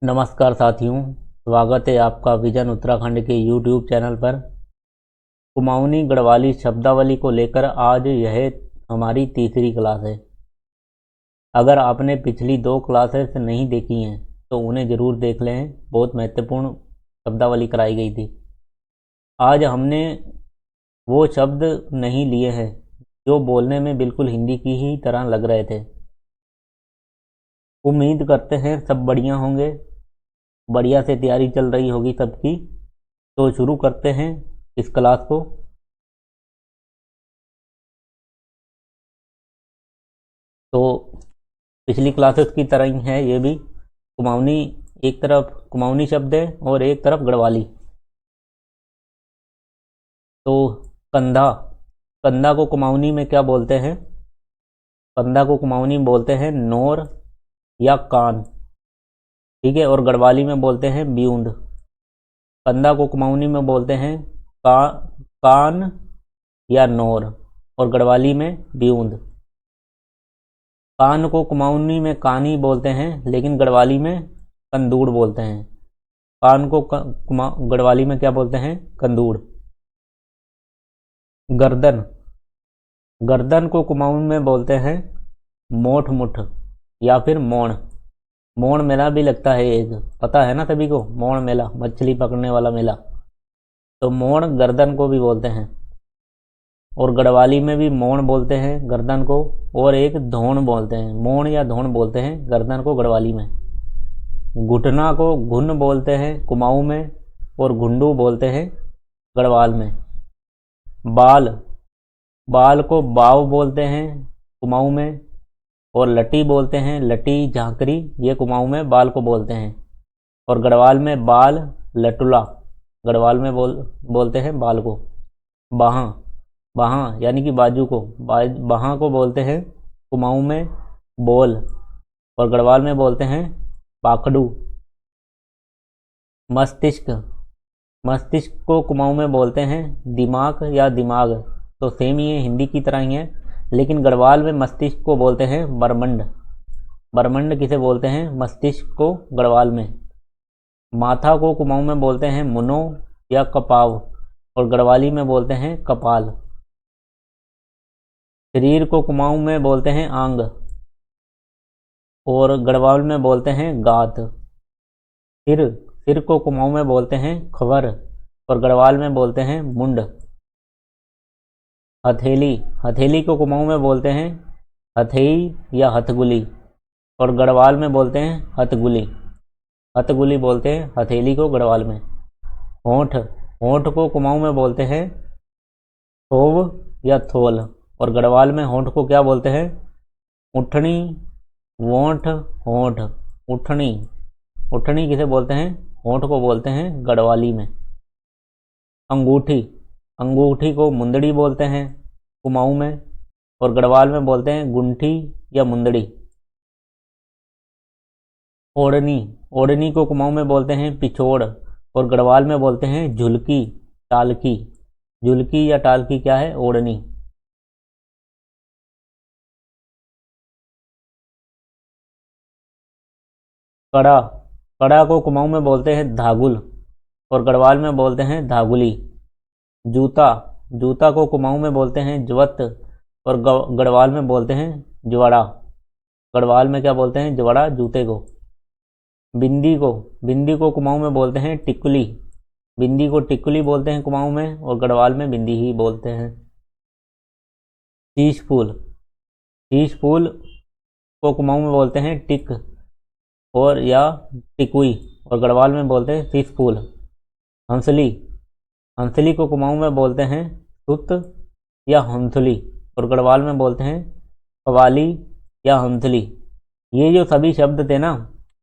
नमस्कार साथियों, स्वागत है आपका विजन उत्तराखंड के YouTube चैनल पर। कुमाऊनी गढ़वाली शब्दावली को लेकर आज यह हमारी तीसरी क्लास है। अगर आपने पिछली 2 क्लासेस नहीं देखी हैं तो उन्हें ज़रूर देख लें, बहुत महत्वपूर्ण शब्दावली कराई गई थी। आज हमने वो शब्द नहीं लिए हैं जो बोलने में बिल्कुल हिंदी की ही तरह लग रहे थे। उम्मीद करते हैं सब बढ़िया होंगे, बढ़िया से तैयारी चल रही होगी सबकी। तो शुरू करते हैं इस क्लास को। तो पिछली क्लासेस की तरह ही है ये भी। कुमाऊनी, एक तरफ कुमाऊनी शब्द है और एक तरफ गढ़वाली। तो कंधा, कंधा को कुमाऊनी में क्या बोलते हैं? कंधा को कुमाऊनी में बोलते हैं नोर या कान, ठीक है। और गढ़वाली में बोलते हैं ब्यूंद। कंधा को कुमाऊनी में बोलते हैं कान या नोर, और गढ़वाली में ब्यूंद। कान को कुमाऊनी में कानी बोलते हैं, लेकिन गढ़वाली में कंदूड़ बोलते हैं। कान को गढ़वाली में क्या बोलते हैं? कंदूड़। गर्दन, गर्दन को कुमाऊनी में बोलते हैं मोठ मुठ या फिर मोण। मोण मेला भी लगता है एक, पता है ना सभी को, मोण मेला, मछली पकड़ने वाला मेला। तो मोण गर्दन को भी बोलते हैं, और गढ़वाली में भी मोण बोलते हैं गर्दन को, और एक धौण बोलते हैं। मोण या धौण बोलते हैं गर्दन को गढ़वाली में। घुटना को घुन बोलते हैं कुमाऊं में, और घुंडू बोलते हैं गढ़वाल में। बाल, बाल को बाव बोलते हैं कुमाऊं में, और लटी बोलते हैं, लटी झांकरी, ये कुमाऊं में बाल को बोलते हैं। और गढ़वाल में बाल लटुला, गढ़वाल में बोलते हैं बाल को। बाहाँ, बाहाँ यानी कि बाजू को, बाहाँ को बोलते हैं कुमाऊं में बोल, और गढ़वाल में बोलते हैं पाखडू। मस्तिष्क, मस्तिष्क को कुमाऊं में बोलते हैं दिमाग या दिमाग। तो सेम ही है, हिंदी की तरह ही है, लेकिन गढ़वाल में मस्तिष्क को बोलते हैं बरमंड। बरमंड किसे बोलते हैं? मस्तिष्क को गढ़वाल में। माथा को कुमाऊं में बोलते हैं मुनो या कपाव, और गढ़वाली में बोलते हैं कपाल। शरीर को कुमाऊं में बोलते हैं आंग, और गढ़वाल में बोलते हैं गात। सिर, सिर को कुमाऊं में बोलते हैं खबर, और गढ़वाल में बोलते हैं मुंड। हथेली, हथेली को कुमाऊं में बोलते हैं हथेई या हथगुली, और गढ़वाल में बोलते हैं हथगुली। हथगुली बोलते हैं हथेली को गढ़वाल में। होंठ, होंठ को कुमाऊं में बोलते हैं थोव या थोल, और गढ़वाल में होंठ को क्या बोलते हैं? उठनी, वोंठ, होंठ, उठनी। उठनी किसे बोलते हैं? होंठ को बोलते हैं गढ़वाली में। अंगूठी, अंगूठी को मुंदड़ी बोलते हैं कुमाऊं में, और गढ़वाल में बोलते हैं गुंठी या मुंदड़ी। ओढ़नी, ओढ़नी को कुमाऊं में बोलते हैं पिछोड़, और गढ़वाल में बोलते हैं झुलकी, टालकी। झुलकी या टालकी क्या है? ओढ़नी। कड़ा, कड़ा को कुमाऊं में बोलते हैं धागुल, और गढ़वाल में बोलते हैं धागुली। जूता, जूता को कुमाऊं में बोलते हैं जवत, और गढ़वाल में बोलते हैं जवड़ा। गढ़वाल में क्या बोलते हैं? जवड़ा, जूते को। बिंदी को, बिंदी को कुमाऊं में बोलते हैं टिकुली। बिंदी को टिकुली बोलते हैं कुमाऊं में, और गढ़वाल में बिंदी ही बोलते हैं। शीश फूल, शीश फूल को कुमाऊं में बोलते हैं टिक और या टिकुई, और गढ़वाल में बोलते हैं शीश फूल। हंसली, हंसली को कुमाऊं में बोलते हैं सुत या हंसली, और गढ़वाल में बोलते हैं कवाली या हंसली। ये जो सभी शब्द थे ना,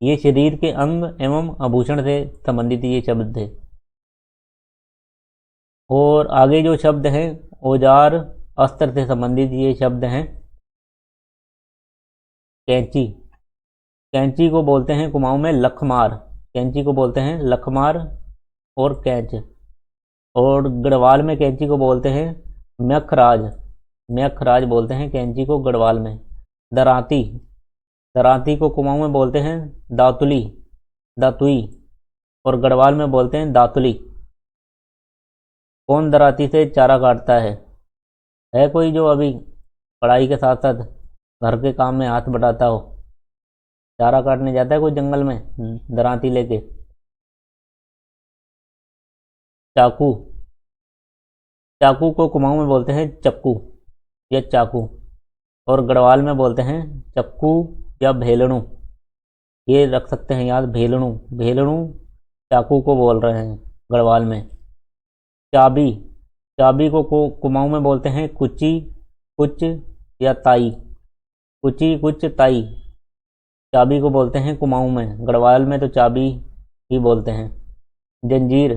ये शरीर के अंग एवं आभूषण से संबंधित ये शब्द थे। और आगे जो शब्द हैं औजार अस्त्र से संबंधित ये शब्द हैं। कैंची, कैंची को बोलते हैं कुमाऊं में लखमार, कैंची को बोलते हैं लखमार और कैंच। और गढ़वाल में कैंची को बोलते हैं म्यखराज, म्यखराज बोलते हैं कैंची को गढ़वाल में। दरांती, दरांती को कुमाऊं में बोलते हैं दातुली, दातुई, और गढ़वाल में बोलते हैं दातुली। कौन दराती से चारा काटता है कोई जो अभी पढ़ाई के साथ साथ घर के काम में हाथ बटाता हो? चारा काटने जाता है कोई जंगल में दराती लेके? चाकू, चाकू को कुमाऊं में बोलते हैं चक्कू या चाकू, और गढ़वाल में बोलते हैं चक्कू या भेलणू। ये रख सकते हैं याद, भेलणू, भेलणू चाकू को बोल रहे हैं गढ़वाल में। चाबी, चाबी को कुमाऊं में बोलते हैं कुची, कुच या ताई। कुची, कुच, ताई, चाबी को बोलते हैं कुमाऊं में, गढ़वाल में तो चाबी ही बोलते हैं। जंजीर,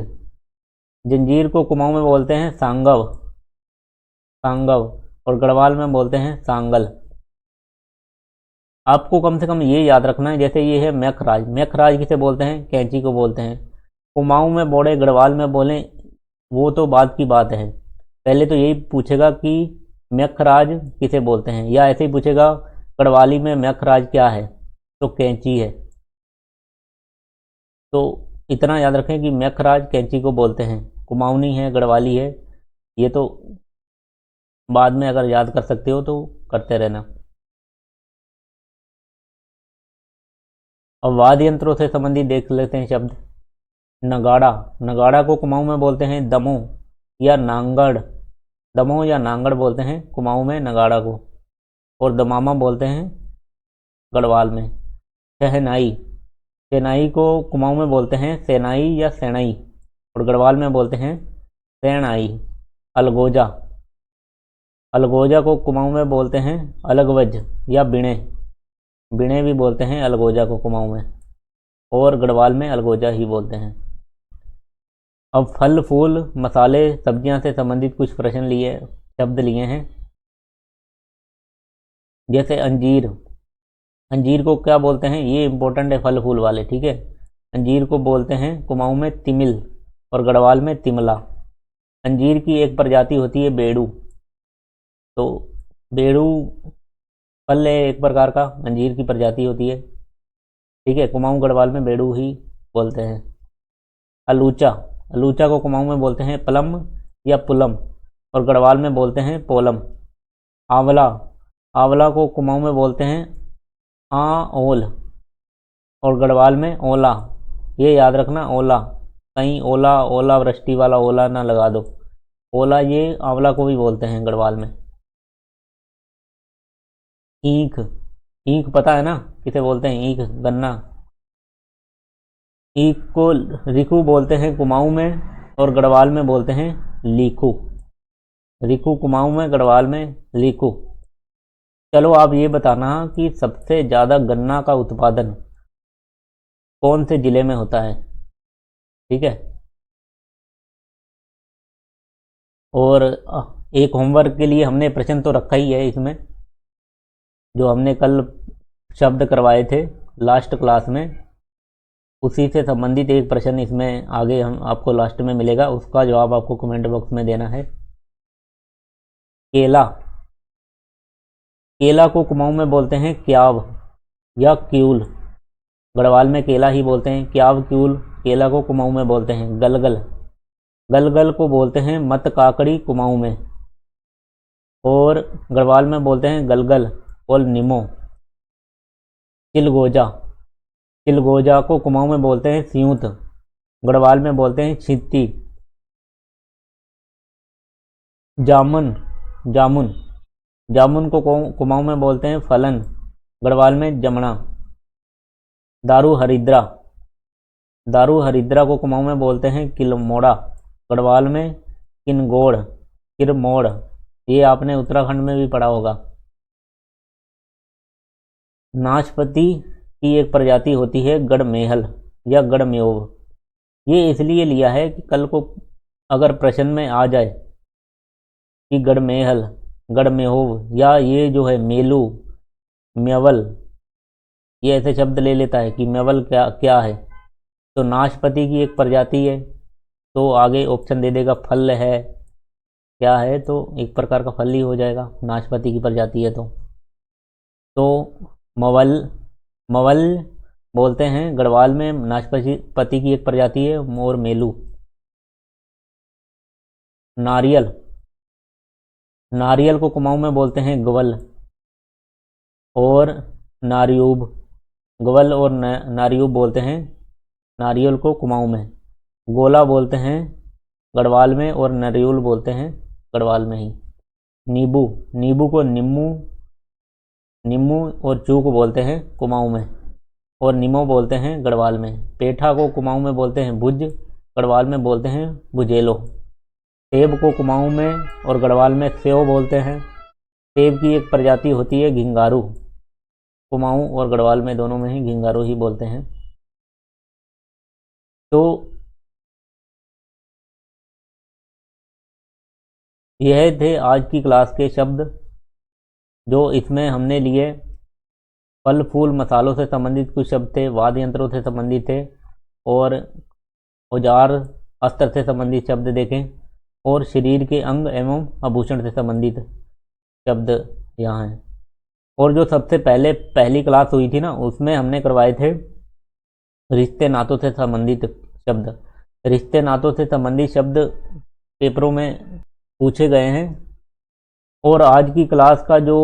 जंजीर को कुमाऊं में बोलते हैं सांगव, सांगव, और गढ़वाल में बोलते हैं सांगल। आपको कम से कम ये याद रखना है, जैसे ये है मैखराज, मैखराज किसे बोलते हैं? कैंची को बोलते हैं। कुमाऊं में बोले, गढ़वाल में बोलें, वो तो बात की बात है। पहले तो यही पूछेगा कि मैखराज किसे बोलते हैं, या ऐसे ही पूछेगा गढ़वाली में मैखराज क्या है, तो कैंची है। तो इतना याद रखें कि मैखराज कैंची को बोलते हैं, कुमाऊनी है, गढ़वाली है। ये तो बाद में अगर याद कर सकते हो तो करते रहना। अब वाद्य यंत्रों से संबंधित देख लेते हैं शब्द। नगाड़ा, नगाड़ा को कुमाऊं में बोलते हैं दमो या नांगड़, दमो या नांगड़ बोलते हैं कुमाऊं में नगाड़ा को, और दमामा बोलते हैं गढ़वाल में। शहनाई, शहनाई को कुमाऊं में बोलते हैं सेनाई या सेनाई, और गढ़वाल में बोलते हैं सेनाई। अलगोजा, अलगोजा को कुमाऊं में बोलते हैं अलगवज या बिणे, बिणे भी बोलते हैं अलगोजा को कुमाऊं में, और गढ़वाल में अलगोजा ही बोलते हैं। अब फल फूल मसाले सब्जियां से संबंधित कुछ प्रश्न लिए, शब्द लिए हैं। जैसे अंजीर, अंजीर को क्या बोलते हैं? ये इंपॉर्टेंट है फल फूल वाले, ठीक है। अंजीर को बोलते हैं कुमाऊं में तिमिल, और गढ़वाल में तिमला। अंजीर की एक प्रजाति होती है बेड़ू, तो बेड़ू फल है एक प्रकार का, अंजीर की प्रजाति होती है, ठीक है। कुमाऊं गढ़वाल में बेड़ू ही बोलते हैं। अलूचा, अलूचा को कुमाऊं में बोलते हैं पलम या पुलम, और गढ़वाल में बोलते हैं पोलम। आंवला, आंवला को कुमाऊं में बोलते हैं ओल, और गढ़वाल में ओला। ये याद रखना, ओला, कहीं ओला, ओला वृष्टि वाला ओला ना लगा दो, ओला ये आंवला को भी बोलते हैं गढ़वाल में। ईख, ईख पता है ना किसे बोलते हैं? ईख, गन्ना। ईख को रिकू बोलते हैं कुमाऊं में, और गढ़वाल में बोलते हैं लीखू। रिकू कुमाऊं में, गढ़वाल में लीखू। चलो आप ये बताना कि सबसे ज़्यादा गन्ना का उत्पादन कौन से ज़िले में होता है, ठीक है। और एक होमवर्क के लिए हमने प्रश्न तो रखा ही है इसमें, जो हमने कल शब्द करवाए थे लास्ट क्लास में, उसी से संबंधित एक प्रश्न इसमें आगे हम आपको लास्ट में मिलेगा, उसका जवाब आपको कमेंट बॉक्स में देना है। केला, केला को कुमाऊं में बोलते हैं क्याव या क्यूल, गढ़वाल में केला ही बोलते हैं क्याव क्यूल। केला को कुमाऊं में बोलते हैं गलगल, गलगल को बोलते हैं मत काकड़ी कुमाऊं में, और गढ़वाल में बोलते हैं गलगल और निमो। चिलगोजा, चिलगोजा को कुमाऊं में बोलते हैं सियूत, गढ़वाल में बोलते हैं छित्ती। जामुन, जामुन, जामुन को कुमाऊं में बोलते हैं फलन, गढ़वाल में जमना। दारू हरिद्रा, दारू हरिद्रा को कुमाऊं में बोलते हैं किलमोड़ा, गढ़वाल में किनगोड़, किरमोड़। ये आपने उत्तराखंड में भी पढ़ा होगा। नाशपाती की एक प्रजाति होती है गढ़मेहल या गढ़म्योव। ये इसलिए लिया है कि कल को अगर प्रश्न में आ जाए कि गढ़मेहल, गढ़मेहोव, या ये जो है मेलू, म्यवल, ये ऐसे शब्द ले लेता है कि म्यवल क्या क्या है, तो नाशपाती की एक प्रजाति है, तो आगे ऑप्शन दे देगा फल है, क्या है, तो एक प्रकार का फल ही हो जाएगा, नाशपाती की प्रजाति है तो मवल, मवल बोलते हैं गढ़वाल में नाशपाती की एक प्रजाति है मोर मेलू। नारियल, नारियल को कुमाऊं में बोलते हैं ग्वल और नारियूब। ग्वल और नारियूब बोलते हैं नारियल को कुमाऊं में। गोला बोलते हैं गढ़वाल में और नरियूल बोलते हैं गढ़वाल में ही। नींबू, नींबू को निम्मू, निम्मू और चूक बोलते हैं कुमाऊं में और निमो बोलते हैं गढ़वाल में। पेठा को कुमाऊं में बोलते हैं भुज, गढ़वाल में बोलते हैं भुजेलो। सेब को कुमाऊं में और गढ़वाल में सेव बोलते हैं। सेब की एक प्रजाति होती है घिंगारू, कुमाऊं और गढ़वाल में दोनों में ही घिंगारू ही बोलते हैं। तो यह थे आज की क्लास के शब्द जो इसमें हमने लिए। फल फूल मसालों से संबंधित कुछ शब्द थे, वाद्य यंत्रों से संबंधित थे और औजार अस्त्र से संबंधित शब्द देखें और शरीर के अंग एवं आभूषण से संबंधित शब्द यहाँ हैं। और जो सबसे पहली क्लास हुई थी ना, उसमें हमने करवाए थे रिश्ते नातों से संबंधित शब्द। रिश्ते नातों से संबंधित शब्द पेपरों में पूछे गए हैं और आज की क्लास का जो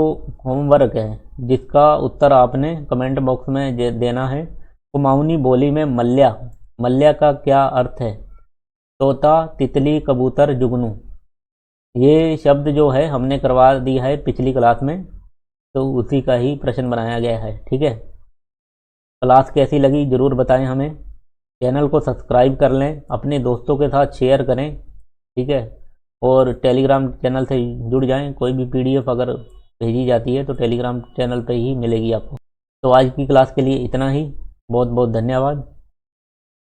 होमवर्क है जिसका उत्तर आपने कमेंट बॉक्स में देना है। कुमाऊनी बोली में मल्ल्या, मल्ल्या का क्या अर्थ है? तोता, तितली, कबूतर, जुगनू। ये शब्द जो है हमने करवा दिया है पिछली क्लास में, तो उसी का ही प्रश्न बनाया गया है। ठीक है, क्लास कैसी लगी ज़रूर बताएं हमें। चैनल को सब्सक्राइब कर लें, अपने दोस्तों के साथ शेयर करें। ठीक है, और टेलीग्राम चैनल से जुड़ जाएं। कोई भी पीडीएफ अगर भेजी जाती है तो टेलीग्राम चैनल पे ही मिलेगी आपको। तो आज की क्लास के लिए इतना ही। बहुत बहुत धन्यवाद।